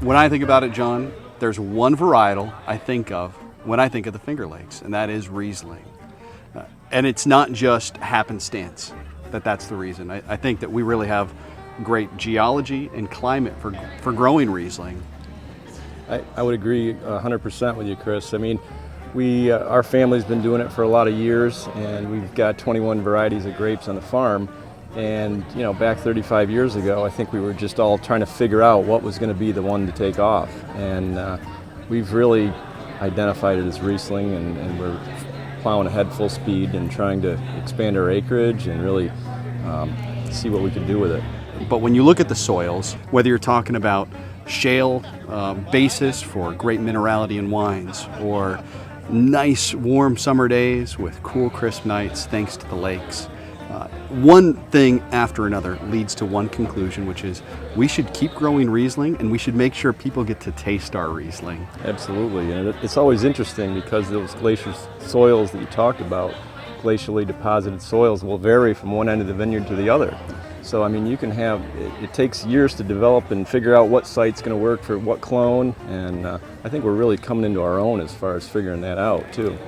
When I think about it, John, there's one varietal I think of when I think of the Finger Lakes, and that is Riesling. And it's not just happenstance that's the reason. I think that we really have great geology and climate for growing Riesling. I would agree 100% with you, Chris. I mean, our family's been doing it for a lot of years, and we've got 21 varieties of grapes on the farm. And back 35 years ago, I think we were just all trying to figure out what was going to be the one to take off. And we've really identified it as Riesling, and we're plowing ahead full speed and trying to expand our acreage and really see what we can do with it. But when you look at the soils, whether you're talking about shale basis for great minerality in wines, or nice warm summer days with cool crisp nights thanks to the lakes, one thing after another leads to one conclusion, which is we should keep growing Riesling, and we should make sure people get to taste our Riesling. Absolutely, and it's always interesting because those glacier soils that you talked about, glacially deposited soils, will vary from one end of the vineyard to the other. So I mean, you can have, it takes years to develop and figure out what site's going to work for what clone, and I think we're really coming into our own as far as figuring that out too.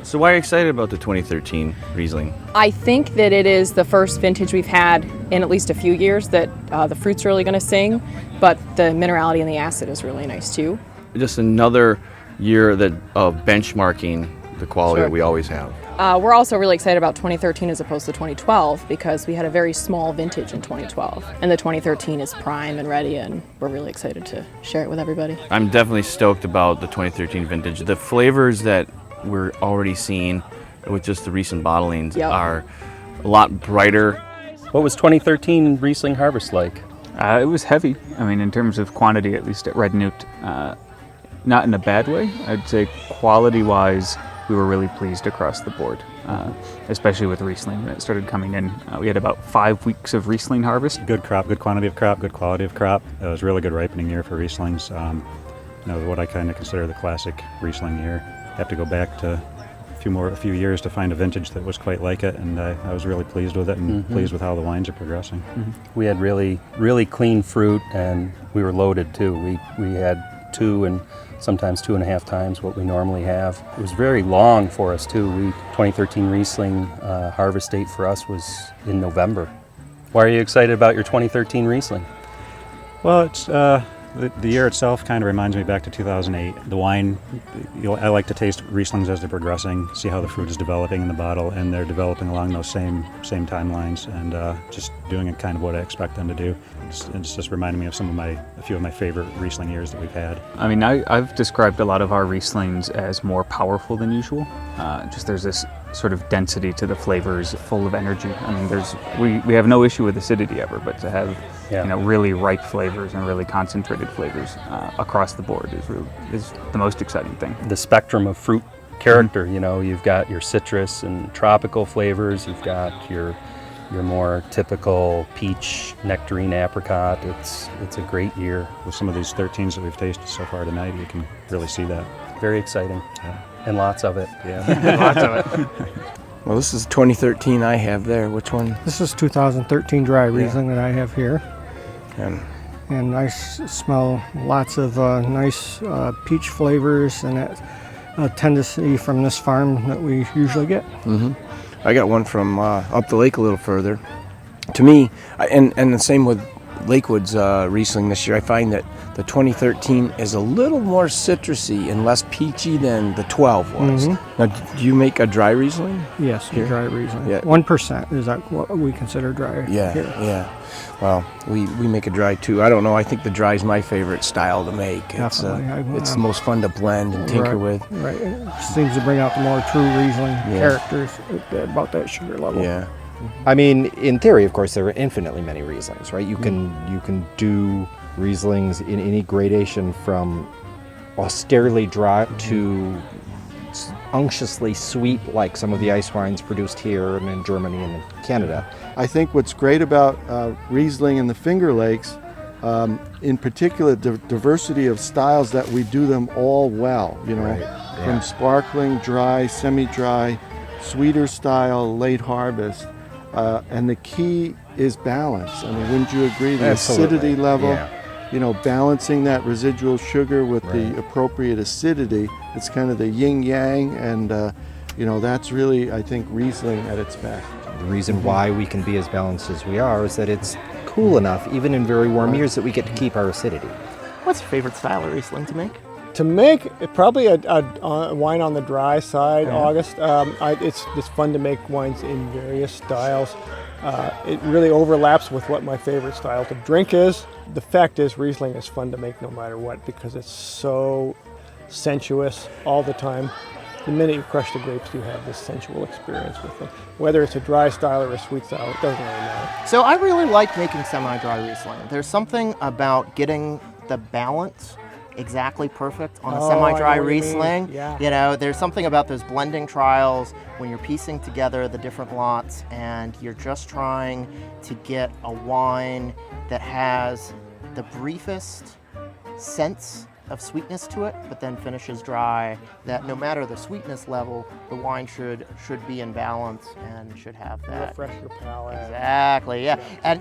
So why are you excited about the 2013 Riesling? I think that it is the first vintage we've had in at least a few years that the fruit's really going to sing, but the minerality and the acid is really nice too. Just another year of benchmarking the quality that we always have. We're also really excited about 2013 as opposed to 2012 because we had a very small vintage in 2012. And the 2013 is prime and ready, and we're really excited to share it with everybody. I'm definitely stoked about the 2013 vintage. The flavors that we're already seeing with just the recent bottlings are a lot brighter. What was 2013 Riesling harvest like? It was heavy. I mean, in terms of quantity, at least at Red Newt, not in a bad way. I'd say quality-wise, we were really pleased across the board, especially with Riesling. When it started coming in, we had about 5 weeks of Riesling harvest. Good crop, good quantity of crop, good quality of crop. It was a really good ripening year for Rieslings. What I kind of consider the classic Riesling year. Have to go back to a few years to find a vintage that was quite like it, and I was really pleased with it and pleased with how the wines are progressing. We had really, really clean fruit, and we were loaded too. We had 2 and sometimes 2.5 times what we normally have. It was very long for us too. 2013 Riesling harvest date for us was in November. Why are you excited about your 2013 Riesling? Well, it's the year itself kind of reminds me back to 2008. The wine, I like to taste Rieslings as they're progressing, see how the fruit is developing in the bottle, and they're developing along those same timelines, and just doing it kind of what I expect them to do. It's just reminding me of a few of my favorite Riesling years that we've had. I mean, I've described a lot of our Rieslings as more powerful than usual. There's this sort of density to the flavors, full of energy. I mean, we have no issue with acidity ever, but to have really ripe flavors and really concentrated flavors across the board is the most exciting thing. The spectrum of fruit character, you've got your citrus and tropical flavors, you've got your more typical peach, nectarine, apricot. It's a great year. With some of these 13s that we've tasted so far tonight, you can really see that. Very exciting. Yeah. And lots of it. Yeah. Lots of it. Well, this is 2013 I have there. Which one? This is 2013 dry Riesling that I have here. And I smell lots of nice peach flavors and that tendency from this farm that we usually get. I got one from up the lake a little further. To me, and the same with Lakewood's Riesling this year, I find that the 2013 is a little more citrusy and less peachy than the 12 was. Now, do you make a dry Riesling? Yes, here? Dry Riesling. Yeah. 1% is that what we consider dry here. Yeah. Well, we make a dry too. I don't know. I think the dry is my favorite style to make. It's the most fun to blend and tinker with. Right. It seems to bring out the more true Riesling characters about that sugar level. Yeah. I mean, in theory, of course, there are infinitely many Rieslings, right? You can do Rieslings in any gradation from austerely dry to unctuously sweet, like some of the ice wines produced here and in Germany and in Canada. I think what's great about Riesling and the Finger Lakes, in particular, the diversity of styles that we do them all well. From sparkling, dry, semi-dry, sweeter style, late harvest. And the key is balance. I mean, wouldn't you agree? The Absolutely. acidity level balancing that residual sugar with the appropriate acidity. It's kind of the yin yang, and that's really, I think, Riesling at its best. The reason why we can be as balanced as we are is that it's cool enough, even in very warm years, that we get to keep our acidity. What's your favorite style of Riesling to make? To make probably a wine on the dry side, August. It's fun to make wines in various styles. It really overlaps with what my favorite style to drink is. The fact is, Riesling is fun to make no matter what because it's so sensuous all the time. The minute you crush the grapes, you have this sensual experience with them. Whether it's a dry style or a sweet style, it doesn't really matter. So I really like making semi-dry Riesling. There's something about getting the balance exactly perfect on a semi-dry Riesling. Yeah. There's something about those blending trials when you're piecing together the different lots and you're just trying to get a wine that has the briefest sense of sweetness to it, but then finishes dry, that no matter the sweetness level, the wine should be in balance and should have that. Refresh your palate. Exactly, yeah. And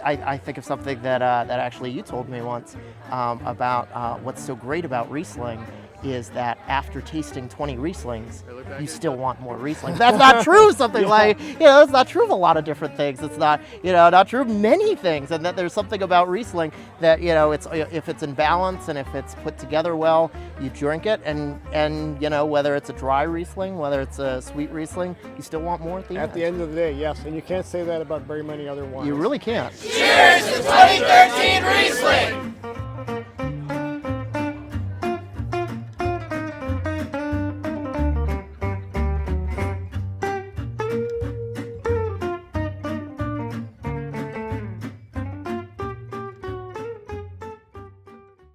I think of something that actually you told me once about what's so great about Riesling is that after tasting 20 Rieslings, you still want more Riesling. That's not true of something like, it's not true of a lot of different things. It's not, not true of many things. And that there's something about Riesling that, it's if it's in balance and if it's put together well, you drink it and whether it's a dry Riesling, whether it's a sweet Riesling, you still want more at the end. At the end of the day, yes. And you can't say that about very many other wines. You really can't. Cheers to 2013 Riesling!